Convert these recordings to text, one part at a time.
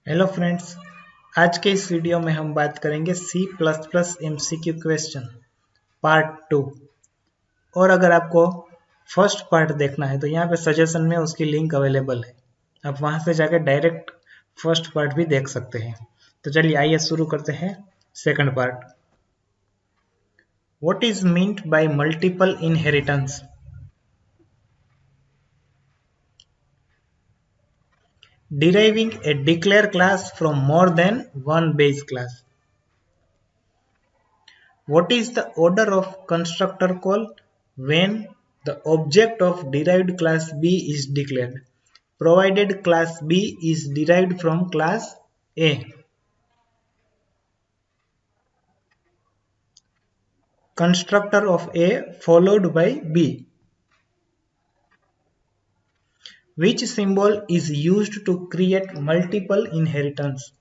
Hello friends. आज के इस वीडियो में हम बात करेंगे C++ MCQ क्वेश्चन पार्ट 2। और अगर आपको फर्स्ट पार्ट देखना है तो यहाँ पे सजेशन में उसकी लिंक अवेलेबल है, आप वहाँ से जाकर डायरेक्ट फर्स्ट पार्ट भी देख सकते हैं। तो चलिए आइए शुरू करते हैं second part. What is meant bye multiple inheritance? Deriving a declare class from more than one base class. What is the order of constructor call when the object of derived class B is declared, provided class B is derived from class A? Constructor of A followed by B. Which symbol is used to create multiple inheritance?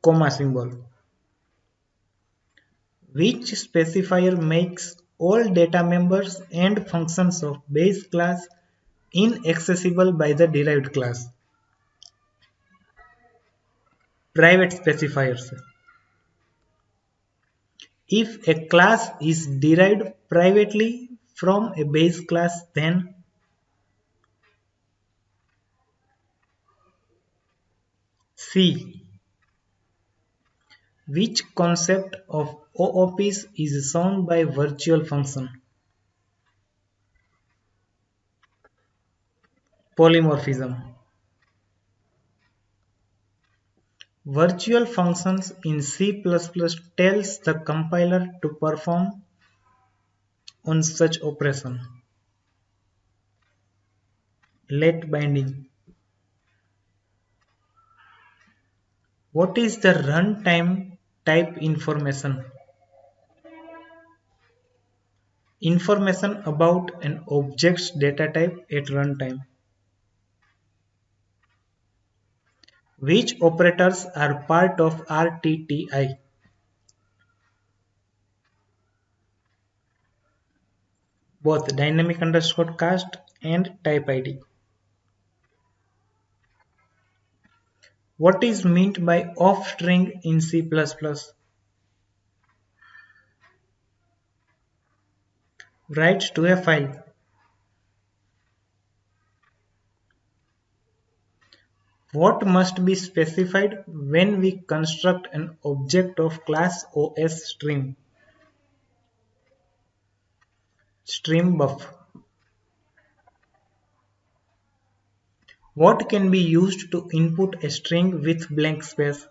Comma symbol. Which specifier makes all data members and functions of base class inaccessible by the derived class? Private specifiers. If a class is derived privately from a base class, then C. Which concept of OOPs is shown by virtual function? Polymorphism. Virtual functions in C++ tells the compiler to perform on such operation. Let binding. What is the runtime type information? Information about an object's data type at runtime. Which operators are part of RTTI? Both dynamic underscore cast and type ID. What is meant by off string in C++? Write to a file. What must be specified when we construct an object of class OS stream? Stream buff. What can be used to input a string with blank space?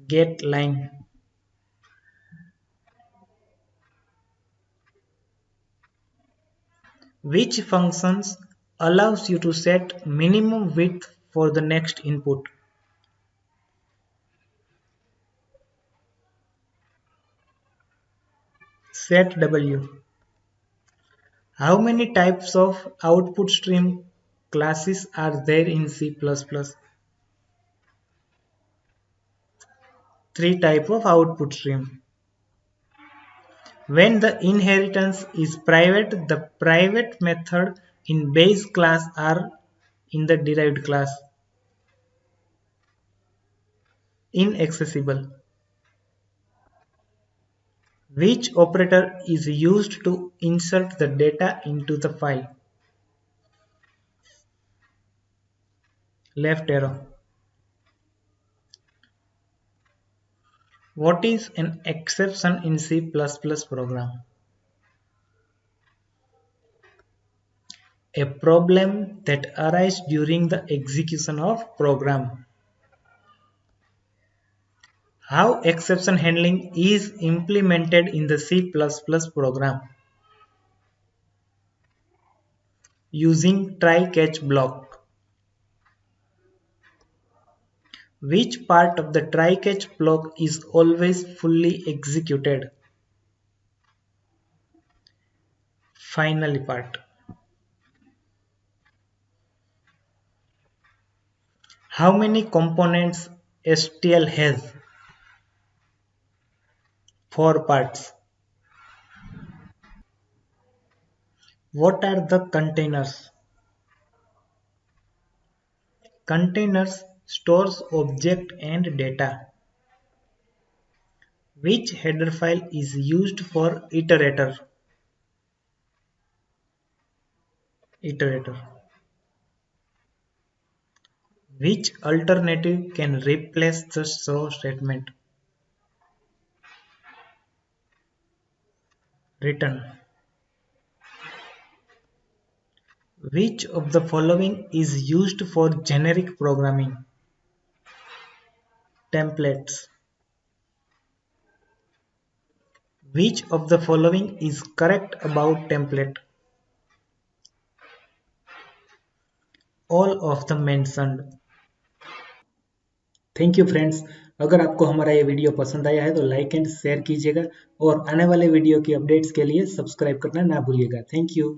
Get line. Which functions allows you to set minimum width for the next input? Set W. How many types of output stream classes are there in C++? Three types of output stream. When the inheritance is private, the private method in base class are in the derived class. Inaccessible. Which operator is used to insert the data into the file? Left arrow. What is an exception in C++ program? A problem that arises during the execution of program. How exception handling is implemented in the C++ program? Using try-catch block. Which part of the try-catch block is always fully executed? Finally part. How many components STL has? 4 parts. What are the containers? Containers stores object and data. Which header file is used for iterator? Iterator. Which alternative can replace the show statement? Return. Which of the following is used for generic programming? Templates. Which of the following is correct about template? All of the mentioned. Thank you friends. अगर आपको हमारा ये video पसंद आया है तो like and share कीजिएगा और आने वाले वीडियो की अपडेट्स के लिए सब्सक्राइब करना ना भूलिएगा। Thank you.